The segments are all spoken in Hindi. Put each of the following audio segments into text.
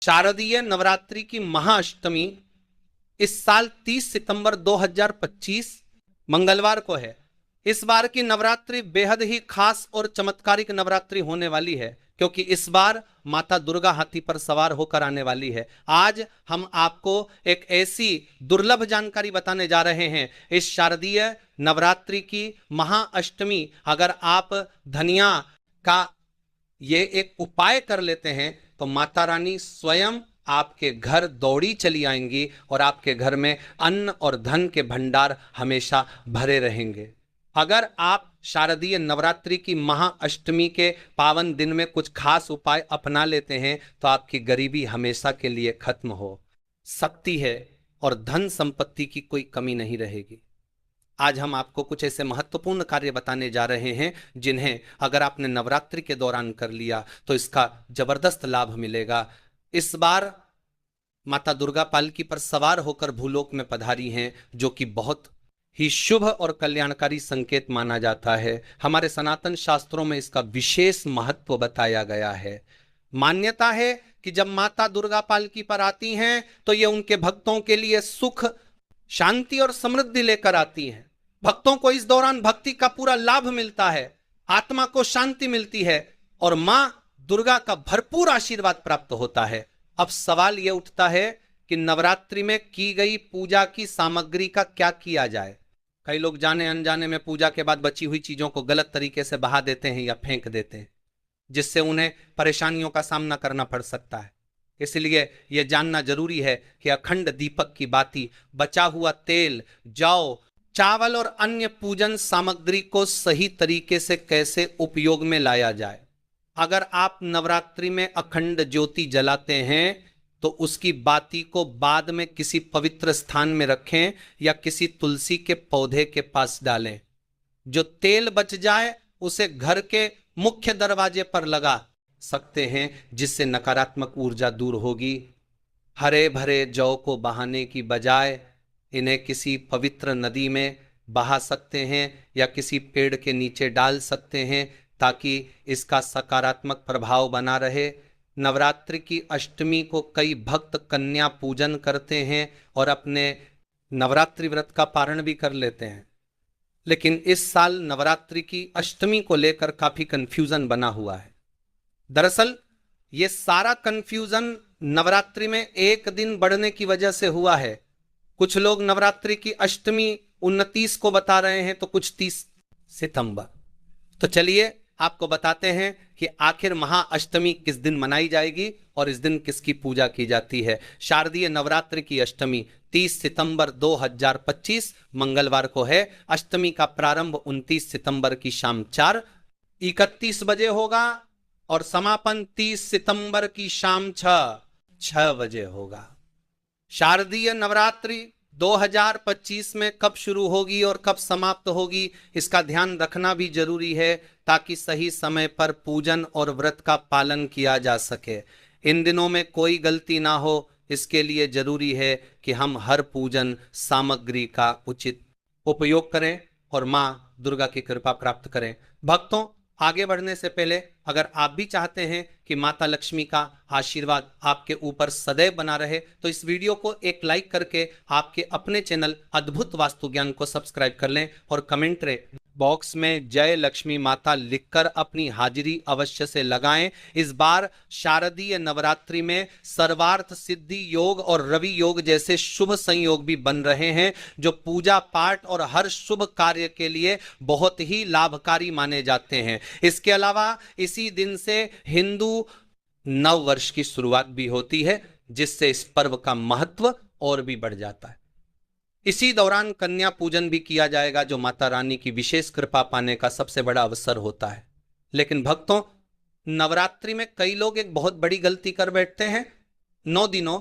शारदीय नवरात्रि की महाअष्टमी इस साल 30 सितंबर 2025 मंगलवार को है। इस बार की नवरात्रि बेहद ही खास और चमत्कारिक नवरात्रि होने वाली है, क्योंकि इस बार माता दुर्गा हाथी पर सवार होकर आने वाली है। आज हम आपको एक ऐसी दुर्लभ जानकारी बताने जा रहे हैं। इस शारदीय नवरात्रि की महाअष्टमी अगर आप धनिया का ये एक उपाय कर लेते हैं तो माता रानी स्वयं आपके घर दौड़ी चली आएंगी और आपके घर में अन्न और धन के भंडार हमेशा भरे रहेंगे। अगर आप शारदीय नवरात्रि की महाअष्टमी के पावन दिन में कुछ खास उपाय अपना लेते हैं तो आपकी गरीबी हमेशा के लिए खत्म हो सकती है और धन संपत्ति की कोई कमी नहीं रहेगी। आज हम आपको कुछ ऐसे महत्वपूर्ण कार्य बताने जा रहे हैं जिन्हें अगर आपने नवरात्रि के दौरान कर लिया तो इसका जबरदस्त लाभ मिलेगा। इस बार माता दुर्गा पालकी पर सवार होकर भूलोक में पधारी हैं, जो कि बहुत ही शुभ और कल्याणकारी संकेत माना जाता है। हमारे सनातन शास्त्रों में इसका विशेष महत्व बताया गया है। मान्यता है कि जब माता दुर्गा पालकी पर आती हैं तो ये उनके भक्तों के लिए सुख, शांति और समृद्धि लेकर आती हैं। भक्तों को इस दौरान भक्ति का पूरा लाभ मिलता है, आत्मा को शांति मिलती है और मां दुर्गा का भरपूर आशीर्वाद प्राप्त होता है। अब सवाल यह उठता है कि नवरात्रि में की गई पूजा की सामग्री का क्या किया जाए। कई लोग जाने अनजाने में पूजा के बाद बची हुई चीजों को गलत तरीके से बहा देते हैं या फेंक देते हैं, जिससे उन्हें परेशानियों का सामना करना पड़ सकता है। इसलिए यह जानना जरूरी है कि अखंड दीपक की बाती, बचा हुआ तेल, जौ, चावल और अन्य पूजन सामग्री को सही तरीके से कैसे उपयोग में लाया जाए। अगर आप नवरात्रि में अखंड ज्योति जलाते हैं तो उसकी बाती को बाद में किसी पवित्र स्थान में रखें या किसी तुलसी के पौधे के पास डालें। जो तेल बच जाए उसे घर के मुख्य दरवाजे पर लगा सकते हैं, जिससे नकारात्मक ऊर्जा दूर होगी। हरे भरे जौ को बहाने की बजाय इन्हें किसी पवित्र नदी में बहा सकते हैं या किसी पेड़ के नीचे डाल सकते हैं, ताकि इसका सकारात्मक प्रभाव बना रहे। नवरात्रि की अष्टमी को कई भक्त कन्या पूजन करते हैं और अपने नवरात्रि व्रत का पारण भी कर लेते हैं, लेकिन इस साल नवरात्रि की अष्टमी को लेकर काफी कंफ्यूजन बना हुआ है। दरअसल ये सारा कंफ्यूजन नवरात्रि में एक दिन बढ़ने की वजह से हुआ है। कुछ लोग नवरात्रि की अष्टमी 29 को बता रहे हैं तो कुछ 30 सितंबर। तो चलिए आपको बताते हैं कि आखिर महाअष्टमी किस दिन मनाई जाएगी और इस दिन किसकी पूजा की जाती है। शारदीय नवरात्रि की अष्टमी 30 सितंबर 2025 मंगलवार को है। अष्टमी का प्रारंभ 29 सितंबर की शाम 4:31 बजे होगा और समापन 30 सितंबर की शाम 6 बजे होगा। शारदीय नवरात्रि 2025 में कब शुरू होगी और कब समाप्त होगी, इसका ध्यान रखना भी जरूरी है, ताकि सही समय पर पूजन और व्रत का पालन किया जा सके। इन दिनों में कोई गलती ना हो, इसके लिए जरूरी है कि हम हर पूजन सामग्री का उचित उपयोग करें और मां दुर्गा की कृपा प्राप्त करें। भक्तों, आगे बढ़ने से पहले अगर आप भी चाहते हैं कि माता लक्ष्मी का आशीर्वाद आपके ऊपर सदैव बना रहे तो इस वीडियो को एक लाइक करके आपके अपने चैनल अद्भुत वास्तु ज्ञान को सब्सक्राइब कर लें और कमेंट बॉक्स में जय लक्ष्मी माता लिखकर अपनी हाजिरी अवश्य से लगाएं। इस बार शारदीय नवरात्रि में सर्वार्थ सिद्धि योग और रवि योग जैसे शुभ संयोग भी बन रहे हैं, जो पूजा पाठ और हर शुभ कार्य के लिए बहुत ही लाभकारी माने जाते हैं। इसके अलावा इसी दिन से हिंदू नव वर्ष की शुरुआत भी होती है, जिससे इस पर्व का महत्व और भी बढ़ जाता है। इसी दौरान कन्या पूजन भी किया जाएगा, जो माता रानी की विशेष कृपा पाने का सबसे बड़ा अवसर होता है। लेकिन भक्तों, नवरात्रि में कई लोग एक बहुत बड़ी गलती कर बैठते हैं। 9 दिनों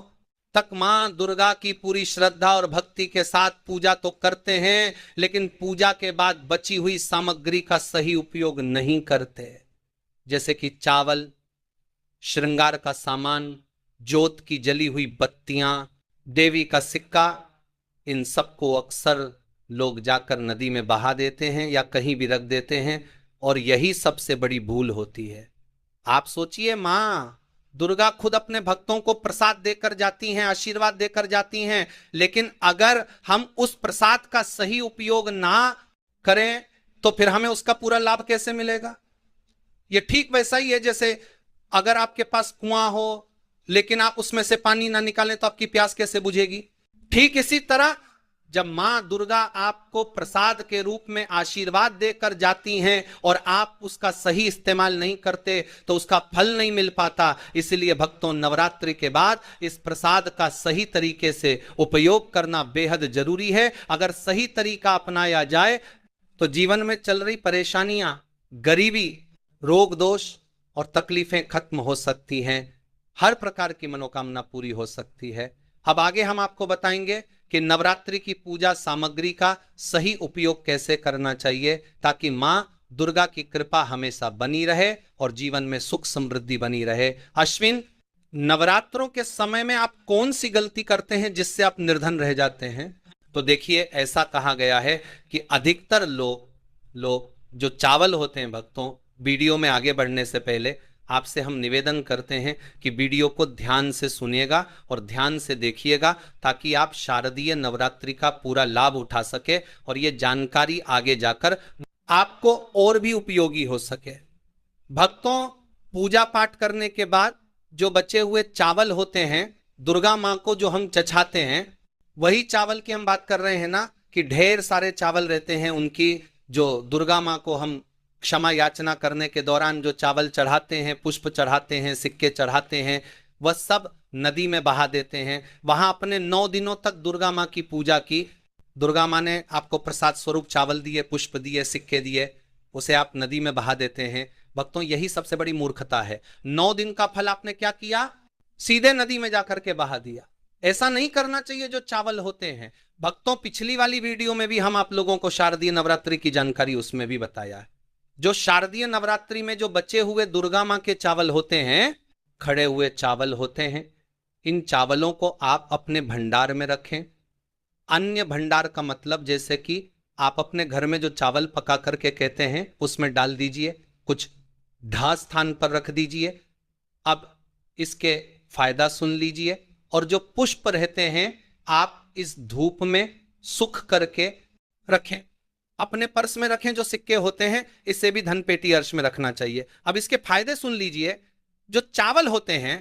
तक मां दुर्गा की पूरी श्रद्धा और भक्ति के साथ पूजा तो करते हैं, लेकिन पूजा के बाद बची हुई सामग्री का सही उपयोग नहीं करते, जैसे कि चावल, श्रृंगार का सामान, जोत की जली हुई बत्तियां, देवी का सिक्का। इन सबको अक्सर लोग जाकर नदी में बहा देते हैं या कहीं भी रख देते हैं, और यही सबसे बड़ी भूल होती है। आप सोचिए, मां दुर्गा खुद अपने भक्तों को प्रसाद देकर जाती हैं, आशीर्वाद देकर जाती हैं, लेकिन अगर हम उस प्रसाद का सही उपयोग ना करें तो फिर हमें उसका पूरा लाभ कैसे मिलेगा? ये ठीक वैसा ही है जैसे अगर आपके पास कुआं हो लेकिन आप उसमें से पानी ना निकालें तो आपकी प्यास कैसे बुझेगी? ठीक इसी तरह जब मां दुर्गा आपको प्रसाद के रूप में आशीर्वाद देकर जाती हैं और आप उसका सही इस्तेमाल नहीं करते तो उसका फल नहीं मिल पाता। इसलिए भक्तों, नवरात्रि के बाद इस प्रसाद का सही तरीके से उपयोग करना बेहद जरूरी है। अगर सही तरीका अपनाया जाए तो जीवन में चल रही परेशानियां, गरीबी, रोग दोष और तकलीफें खत्म हो सकती हैं, हर प्रकार की मनोकामना पूरी हो सकती है। अब आगे हम आपको बताएंगे कि नवरात्रि की पूजा सामग्री का सही उपयोग कैसे करना चाहिए ताकि मां दुर्गा की कृपा हमेशा बनी रहे और जीवन में सुख समृद्धि बनी रहे। अश्विन, नवरात्रों के समय में आप कौन सी गलती करते हैं जिससे आप निर्धन रह जाते हैं? तो देखिए, ऐसा कहा गया है कि अधिकतर लोग जो चावल होते हैं, भक्तों, वीडियो में आगे बढ़ने से पहले आपसे हम निवेदन करते हैं कि वीडियो को ध्यान से सुनिएगा और ध्यान से देखिएगा ताकि आप शारदीय नवरात्रि का पूरा लाभ उठा सके और ये जानकारी आगे जाकर आपको और भी उपयोगी हो सके। भक्तों, पूजा पाठ करने के बाद जो बचे हुए चावल होते हैं दुर्गा मां को जो हम चढ़ाते हैं, वही चावल की हम बात कर रहे हैं ना कि ढेर सारे चावल रहते हैं उनकी, जो दुर्गा मां को हम क्षमा याचना करने के दौरान जो चावल चढ़ाते हैं, पुष्प चढ़ाते हैं, सिक्के चढ़ाते हैं, वह सब नदी में बहा देते हैं। वहां अपने 9 दिनों तक दुर्गा मां की पूजा की, दुर्गा मां ने आपको प्रसाद स्वरूप चावल दिए, पुष्प दिए, सिक्के दिए, उसे आप नदी में बहा देते हैं। भक्तों, यही सबसे बड़ी मूर्खता है। 9 दिन का फल आपने क्या किया? सीधे नदी में जाकर के बहा दिया। ऐसा नहीं करना चाहिए जो चावल होते हैं। भक्तों, पिछली वाली वीडियो में भी हम आप लोगों को शारदीय नवरात्रि की जानकारी उसमें भी बताया है। जो शारदीय नवरात्रि में जो बचे हुए दुर्गा मां के चावल होते हैं, खड़े हुए चावल होते हैं, इन चावलों को आप अपने भंडार में रखें। अन्य भंडार का मतलब जैसे कि आप अपने घर में जो चावल पका करके कहते हैं उसमें डाल दीजिए, कुछ ढा स्थान पर रख दीजिए। अब इसके फायदा सुन लीजिए। और जो पुष्प रहते हैं आप इस धूप में सुख करके रखें, अपने पर्स में रखें। जो सिक्के होते हैं इससे भी धन पेटी अर्श में रखना चाहिए। अब इसके फायदे सुन लीजिए। जो चावल होते हैं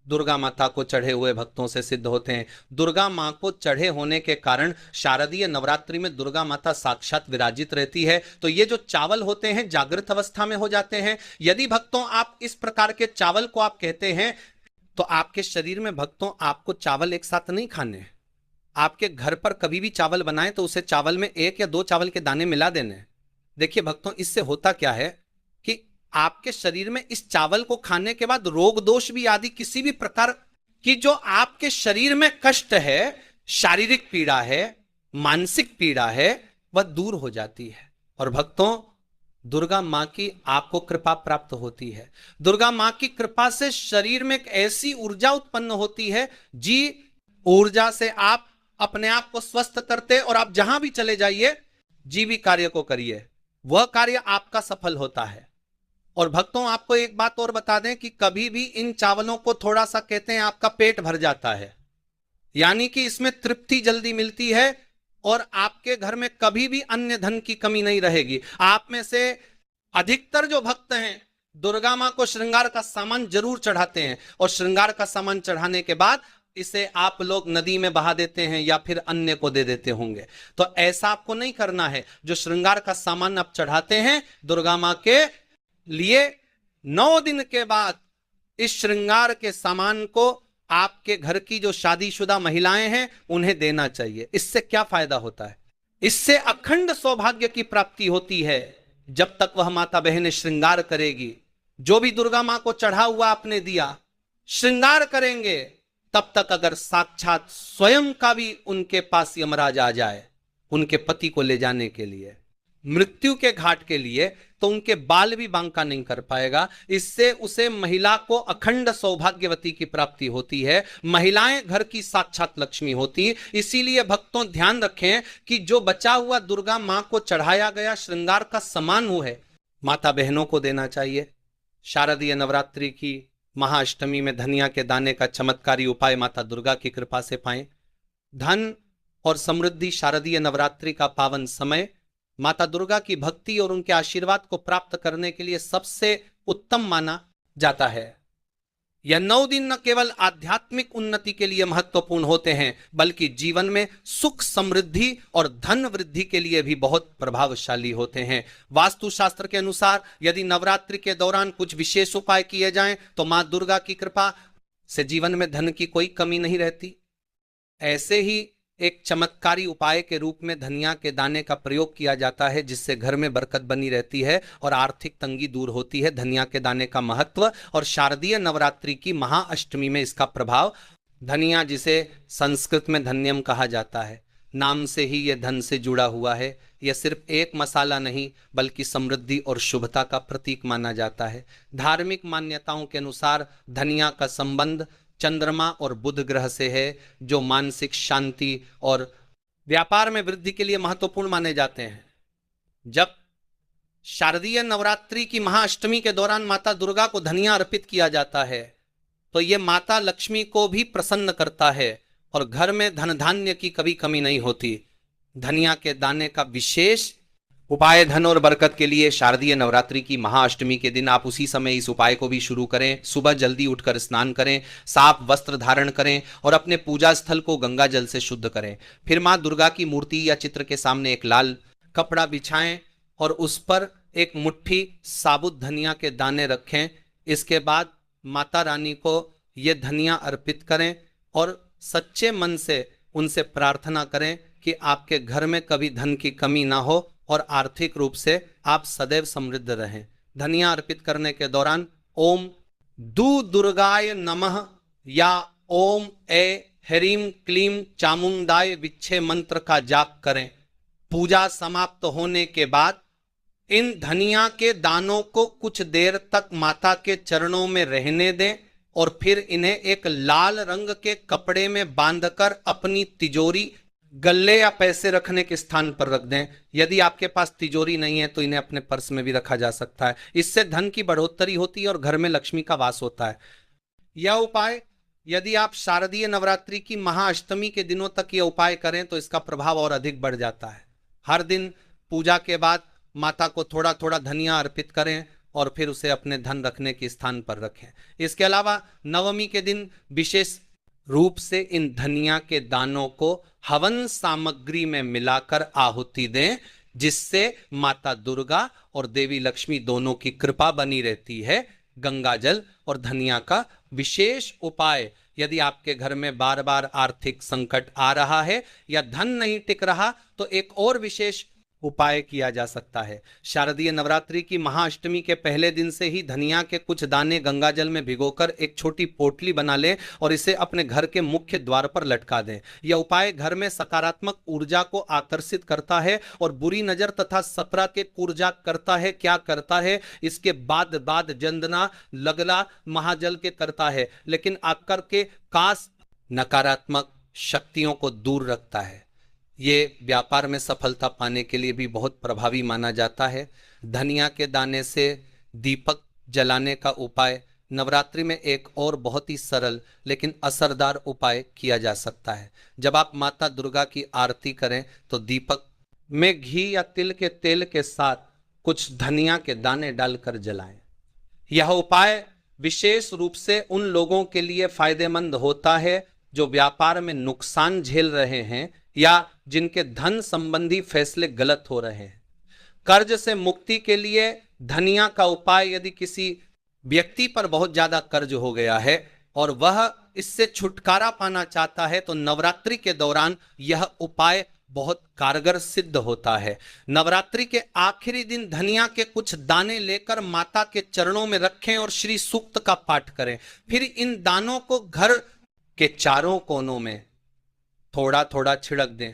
दुर्गा माता को चढ़े हुए भक्तों से सिद्ध होते हैं। दुर्गा मां को चढ़े होने के कारण शारदीय नवरात्रि में दुर्गा माता साक्षात विराजित रहती है। तो ये जो चावल होते हैं जागृत अवस्था में हो जाते हैं। यदि भक्तों आप इस प्रकार के चावल को आप कहते हैं तो आपके शरीर में, भक्तों, आपको चावल एक साथ नहीं खाने। आपके घर पर कभी भी चावल बनाए तो उसे चावल में 1 या 2 चावल के दाने मिला देने। देखिए भक्तों, इससे होता क्या है कि आपके शरीर में इस चावल को खाने के बाद रोग दोष भी आदि किसी भी प्रकार की जो आपके शरीर में कष्ट है, शारीरिक पीड़ा है, मानसिक पीड़ा है, वह दूर हो जाती है। और भक्तों, दुर्गा मां की आपको कृपा प्राप्त होती है। दुर्गा मां की कृपा से शरीर में एक ऐसी ऊर्जा उत्पन्न होती है, जी ऊर्जा से आप अपने आप को स्वस्थ करते और आप जहां भी चले जाइए, जी भी कार्य को करिए, वह कार्य आपका सफल होता है। और भक्तों, आपको एक बात और बता दें कि कभी भी इन चावलों को थोड़ा सा कहते हैं आपका पेट भर जाता है, यानी कि इसमें तृप्ति जल्दी मिलती है और आपके घर में कभी भी अन्य धन की कमी नहीं रहेगी। आप में से अधिकतर जो भक्त हैं दुर्गा मां को श्रृंगार का सामान जरूर चढ़ाते हैं और श्रृंगार का सामान चढ़ाने के बाद इसे आप लोग नदी में बहा देते हैं या फिर अन्य को दे देते होंगे। तो ऐसा आपको नहीं करना है। जो श्रृंगार का सामान आप चढ़ाते हैं दुर्गा मां के लिए, 9 दिन के बाद इस श्रृंगार के सामान को आपके घर की जो शादीशुदा महिलाएं हैं उन्हें देना चाहिए। इससे क्या फायदा होता है? इससे अखंड सौभाग्य की प्राप्ति होती है। जब तक वह माता बहनें श्रृंगार करेगी, जो भी दुर्गा मां को चढ़ा हुआ आपने दिया, श्रृंगार करेंगे, तब तक अगर साक्षात स्वयं का भी उनके पास यमराज आ जाए उनके पति को ले जाने के लिए, मृत्यु के घाट के लिए, तो उनके बाल भी बांका नहीं कर पाएगा। इससे उसे महिला को अखंड सौभाग्यवती की प्राप्ति होती है। महिलाएं घर की साक्षात लक्ष्मी होती। इसीलिए भक्तों ध्यान रखें कि जो बचा हुआ दुर्गा मां को चढ़ाया गया श्रृंगार का सामान है माता बहनों को देना चाहिए। शारदीय नवरात्रि की महाअष्टमी में धनिया के दाने का चमत्कारी उपाय माता दुर्गा की कृपा से पाएं। धन और समृद्धि शारदीय नवरात्रि का पावन समय माता दुर्गा की भक्ति और उनके आशीर्वाद को प्राप्त करने के लिए सबसे उत्तम माना जाता है। यह 9 दिन न केवल आध्यात्मिक उन्नति के लिए महत्वपूर्ण होते हैं, बल्कि जीवन में सुख समृद्धि और धन वृद्धि के लिए भी बहुत प्रभावशाली होते हैं। वास्तुशास्त्र के अनुसार यदि नवरात्रि के दौरान कुछ विशेष उपाय किए जाएं तो मां दुर्गा की कृपा से जीवन में धन की कोई कमी नहीं रहती। ऐसे ही एक चमत्कारी उपाय के रूप में धनिया के दाने का प्रयोग किया जाता है, जिससे घर में बरकत बनी रहती है और आर्थिक तंगी दूर होती है। धनिया के दाने का महत्व और शारदीय नवरात्रि की महाअष्टमी में इसका प्रभाव। धनिया, जिसे संस्कृत में धन्यम कहा जाता है, नाम से ही यह धन से जुड़ा हुआ है। यह सिर्फ एक मसाला नहीं बल्कि समृद्धि और शुभता का प्रतीक माना जाता है। धार्मिक मान्यताओं के अनुसार धनिया का संबंध चंद्रमा और बुध ग्रह से है, जो मानसिक शांति और व्यापार में वृद्धि के लिए महत्वपूर्ण माने जाते हैं। जब शारदीय नवरात्रि की महाअष्टमी के दौरान माता दुर्गा को धनिया अर्पित किया जाता है तो यह माता लक्ष्मी को भी प्रसन्न करता है और घर में धन धान्य की कभी कमी नहीं होती। धनिया के दाने का विशेष उपाय धन और बरकत के लिए शारदीय नवरात्रि की महाअष्टमी के दिन आप उसी समय इस उपाय को भी शुरू करें। सुबह जल्दी उठकर स्नान करें, साफ वस्त्र धारण करें और अपने पूजा स्थल को गंगा जल से शुद्ध करें। फिर मां दुर्गा की मूर्ति या चित्र के सामने एक लाल कपड़ा बिछाएं और उस पर एक मुट्ठी साबुत धनिया के दाने रखें। इसके बाद माता रानी को ये धनिया अर्पित करें और सच्चे मन से उनसे प्रार्थना करें कि आपके घर में कभी धन की कमी ना हो और आर्थिक रूप से आप सदैव समृद्ध रहें। धनिया अर्पित करने के दौरान ओम दु दुर्गाय नमः या ओम ए ह्रीम क्लीम चामुंडाय विच्छे मंत्र का जाप करें। पूजा समाप्त होने के बाद इन धनिया के दानों को कुछ देर तक माता के चरणों में रहने दें और फिर इन्हें एक लाल रंग के कपड़े में बांधकर अपनी तिजोरी, गल्ले या पैसे रखने के स्थान पर रख दें। यदि आपके पास तिजोरी नहीं है तो इन्हें अपने पर्स में भी रखा जा सकता है। इससे धन की बढ़ोतरी होती है और घर में लक्ष्मी का वास होता है। यह उपाय यदि आप शारदीय नवरात्रि की महाअष्टमी के दिनों तक यह उपाय करें तो इसका प्रभाव और अधिक बढ़ जाता है। हर दिन पूजा के बाद माता को थोड़ा थोड़ा धनिया अर्पित करें और फिर उसे अपने धन रखने के स्थान पर रखें। इसके अलावा नवमी के दिन विशेष रूप से इन धनिया के दानों को हवन सामग्री में मिलाकर आहुति दें, जिससे माता दुर्गा और देवी लक्ष्मी दोनों की कृपा बनी रहती है। गंगा जल और धनिया का विशेष उपाय, यदि आपके घर में बार बार आर्थिक संकट आ रहा है या धन नहीं टिक रहा तो एक और विशेष उपाय किया जा सकता है। शारदीय नवरात्रि की महाअष्टमी के पहले दिन से ही धनिया के कुछ दाने गंगा जल में भिगोकर एक छोटी पोटली बना लें और इसे अपने घर के मुख्य द्वार पर लटका दें। यह उपाय घर में सकारात्मक ऊर्जा को आकर्षित करता है और बुरी नजर तथा सपरा के ऊर्जा करता है। क्या करता है? इसके बाद जंदना लगला महाजल के करता है, लेकिन आकर के कास नकारात्मक शक्तियों को दूर रखता है। ये व्यापार में सफलता पाने के लिए भी बहुत प्रभावी माना जाता है। धनिया के दाने से दीपक जलाने का उपाय नवरात्रि में एक और बहुत ही सरल लेकिन असरदार उपाय किया जा सकता है। जब आप माता दुर्गा की आरती करें तो दीपक में घी या तिल के तेल के साथ कुछ धनिया के दाने डालकर जलाएं। यह उपाय विशेष रूप से उन लोगों के लिए फायदेमंद होता है जो व्यापार में नुकसान झेल रहे हैं या जिनके धन संबंधी फैसले गलत हो रहे हैं। कर्ज से मुक्ति के लिए धनिया का उपाय, यदि किसी व्यक्ति पर बहुत ज्यादा कर्ज हो गया है और वह इससे छुटकारा पाना चाहता है तो नवरात्रि के दौरान यह उपाय बहुत कारगर सिद्ध होता है। नवरात्रि के आखिरी दिन धनिया के कुछ दाने लेकर माता के चरणों में रखें और श्री सूक्त का पाठ करें। फिर इन दानों को घर के चारों कोनों में थोड़ा थोड़ा छिड़क दें।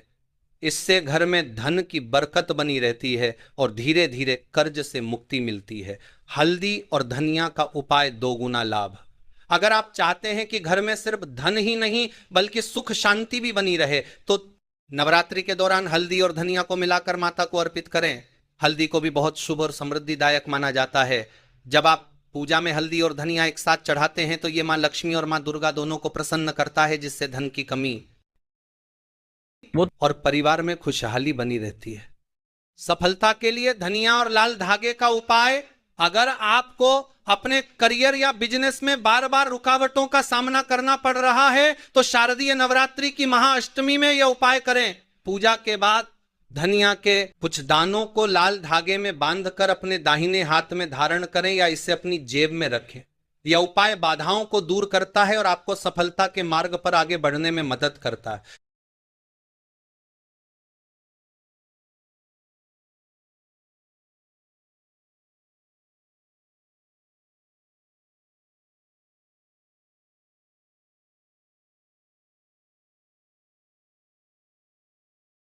इससे घर में धन की बरकत बनी रहती है और धीरे धीरे कर्ज से मुक्ति मिलती है। हल्दी और धनिया का उपाय 2 गुना लाभ। अगर आप चाहते हैं कि घर में सिर्फ धन ही नहीं बल्कि सुख शांति भी बनी रहे तो नवरात्रि के दौरान हल्दी और धनिया को मिलाकर माता को अर्पित करें। हल्दी को भी बहुत शुभ और समृद्धिदायक माना जाता है। जब आप पूजा में हल्दी और धनिया एक साथ चढ़ाते हैं तो ये माँ लक्ष्मी और माँ दुर्गा दोनों को प्रसन्न करता है, जिससे धन की कमी और परिवार में खुशहाली बनी रहती है। सफलता के लिए धनिया और लाल धागे का उपाय, अगर आपको अपने करियर या बिजनेस में बार बार रुकावटों का सामना करना पड़ रहा है तो शारदीय नवरात्रि की महाअष्टमी में यह उपाय करें। पूजा के बाद धनिया के कुछ दानों को लाल धागे में बांधकर अपने दाहिने हाथ में धारण करें या इसे अपनी जेब में रखें। यह उपाय बाधाओं को दूर करता है और आपको सफलता के मार्ग पर आगे बढ़ने में मदद करता है।